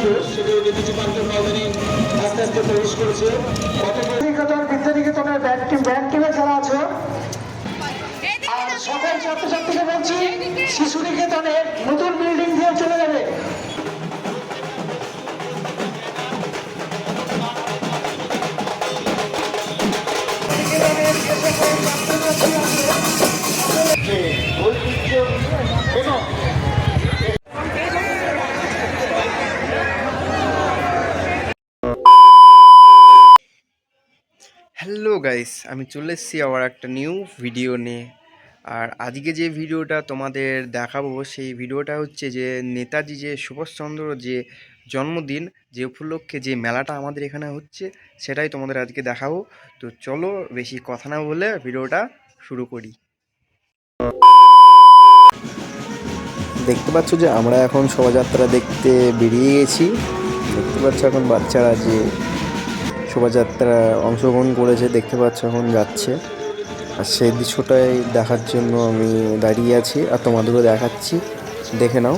ছিল সেটি নেতাজি পার্কের ময়দানে আস্তে আস্তে প্রবেশ করেছে। বিদ্যানিকেতনের ব্যান্ড টিমে যারা আছে আর সকল ছাত্রছাত্রীকে বলছি শিশু নিকেতনের নতুন বিল্ডিং দিয়ে চলে যাবে। হ্যালো গাইস, আমি চলে এসেছি আবার একটা নিউ ভিডিও নিয়ে। আর আজকে যে ভিডিওটা তোমাদের দেখাবো সেই ভিডিওটা হচ্ছে যে নেতাজি যে সুভাষচন্দ্র যে জন্মদিন যে উপলক্ষে যে মেলাটা আমাদের এখানে হচ্ছে সেটাই তোমাদের আজকে দেখাবো। তো চলো বেশি কথা না বলে ভিডিওটা শুরু করি। দেখতে পাচ্ছ যে আমরা এখন শোভাযাত্রা দেখতে বেরিয়ে গেছি। দেখতে পাচ্ছ এখন বাচ্চারা যে শোভাযাত্রা অংশগ্রহণ করেছে, দেখতে পাচ্ছ এখন যাচ্ছে। আর সেই দৃশ্যটাই দেখার জন্য আমি দাঁড়িয়ে আছি আর তোমাদেরও দেখাচ্ছি, দেখে নাও।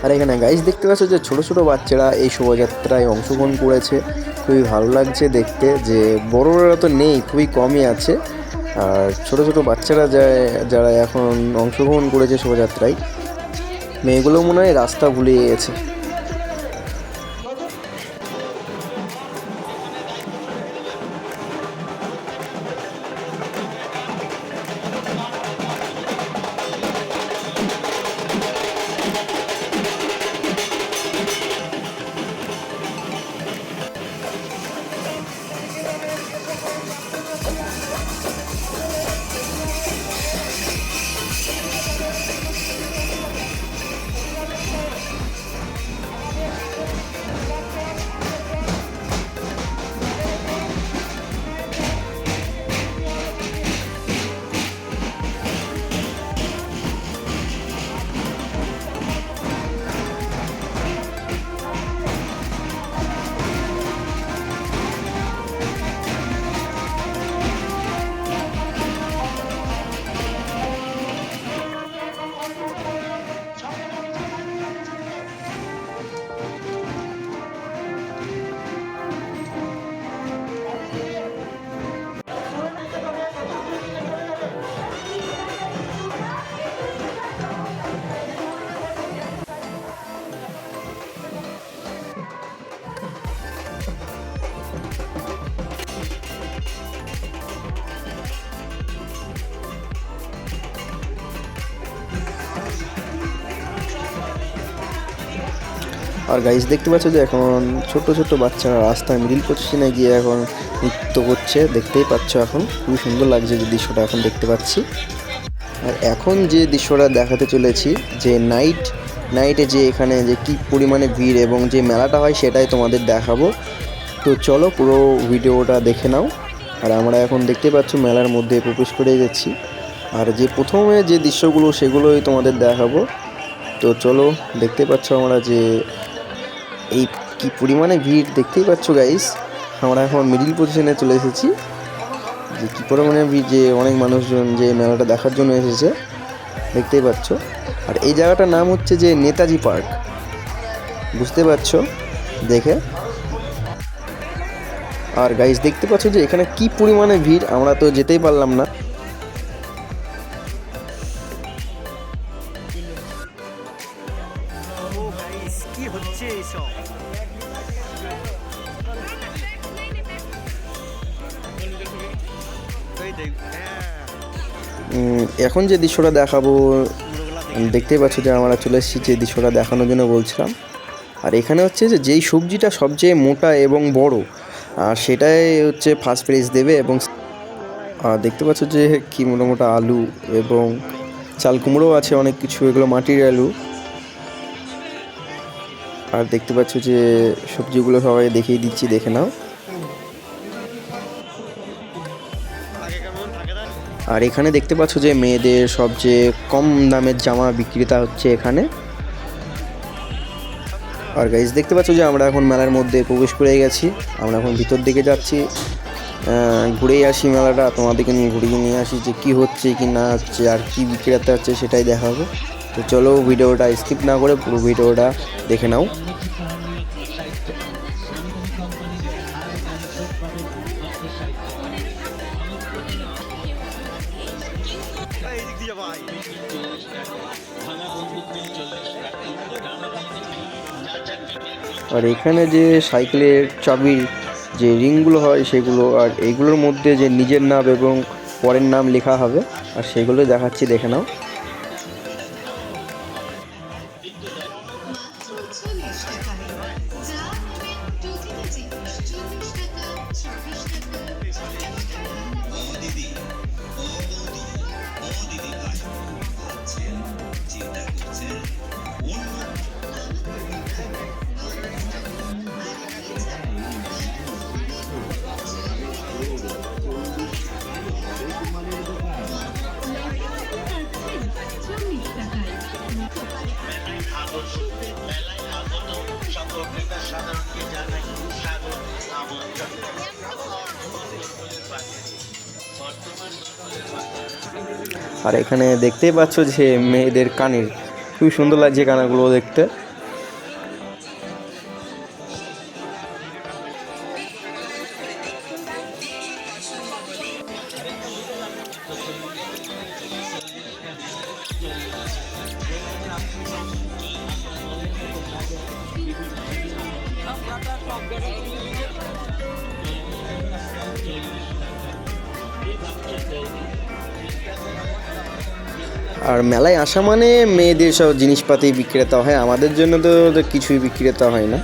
আর এখানে গাইস দেখতে পাচ্ছ যে ছোট ছোট বাচ্চারা এই শোভাযাত্রায় অংশগ্রহণ করেছে, খুবই ভালো লাগছে দেখতে। যে বড়রা তো নেই, খুবই কমই আছে। আর ছোট ছোট বাচ্চারা যারা এখন অংশগ্রহণ করেছে শোভাযাত্রায়, মেয়েগুলো মনে হয় রাস্তা ভুলে গেছে। আর গাইস দেখতে পাচ্ছ যে এখন ছোট ছোট বাচ্চারা রাস্তায় মিডিল পজিশনে গিয়ে এখন নৃত্য করছে, দেখতেই পাচ্ছ। এখন খুবই সুন্দর লাগছে যে দৃশ্যটা এখন দেখতে পাচ্ছি। আর এখন যে দৃশ্যটা দেখাতে চলেছি, যে নাইটে যে এখানে যে কী পরিমাণে ভিড় এবং যে মেলাটা হয় সেটাই তোমাদের দেখাবো। তো চলো পুরো ভিডিওটা দেখে নাও। আর আমরা এখন দেখতে পাচ্ছ মেলার মধ্যে প্রবেশ করে গেছি। আর যে প্রথমে যে দৃশ্যগুলো সেগুলোই তোমাদের দেখাবো। তো চলো, দেখতে পাচ্ছ আমরা যে এই কি পরিমাণে ভিড়, দেখতেই পাচ্ছ গাইস। আমরা এখন মিডিল পজিশনে চলে এসেছি, যে কী পরিমাণে ভিড়, যে অনেক মানুষজন যে মেলাটা দেখার জন্য এসেছে, দেখতেই পাচ্ছ। আর এই জায়গাটার নাম হচ্ছে যে নেতাজি পার্ক, বুঝতে পারছো দেখে। আর গাইস দেখতে পাচ্ছ যে এখানে কি পরিমাণে ভিড়, আমরা তো যেতেই পারলাম না। এখন যে দৃশ্যটা দেখাবো, দেখতেই পাচ্ছ যে আমরা চলে এসেছি যে দৃশ্যটা দেখানোর জন্য বলছিলাম। আর এখানে হচ্ছে যে যেই সবজিটা সবচেয়ে মোটা এবং বড়, আর সেটাই হচ্ছে ফার্স্ট প্রাইজ দেবে। এবং দেখতে পাচ্ছ যে কি মোটা মোটা আলু এবং চাল কুমড়োও আছে, অনেক কিছু, এগুলো মাটির আলু। আর দেখতে পাচ্ছ যে সবজিগুলো সবাই দেখিয়ে দিচ্ছি, দেখে নাও। আর এখানে দেখতে পাচ্ছ যে মেয়েদের সবচেয়ে কম দামের জামা বিক্রেতা হচ্ছে এখানে। আর গাইজ দেখতে পাচ্ছ যে আমরা এখন মেলার মধ্যে প্রবেশ করে গেছি। আমরা এখন ভিতর দিকে যাচ্ছি, ঘুরেই আসি মেলাটা, তোমাদেরকে নিয়ে ঘুরিয়ে নিয়ে আসি যে কী হচ্ছে কি না হচ্ছে আর কী বিক্রেতা হচ্ছে সেটাই দেখাবো। তো চলো ভিডিওটা স্কিপ না করে পুরো ভিডিওটা দেখে নাও। আর এখানে যে সাইকেলের চাবির যে রিংগুলো হয় সেগুলো, আর এইগুলোর মধ্যে যে নিজের নাম এবং পরের নাম লেখা হবে, আর সেগুলো দেখাচ্ছি, দেখে নাও। আর এখানে দেখতেই পাচ্ছ যে মেয়েদের কানের, খুবই সুন্দর লাগছে কানাগুলো দেখতে। আর মেলায় আসা মানে মেয়েদের সব জিনিসপাতি বিক্রেতা হয়, আমাদের জন্য তো কিছুই বিক্রেতা হয় না।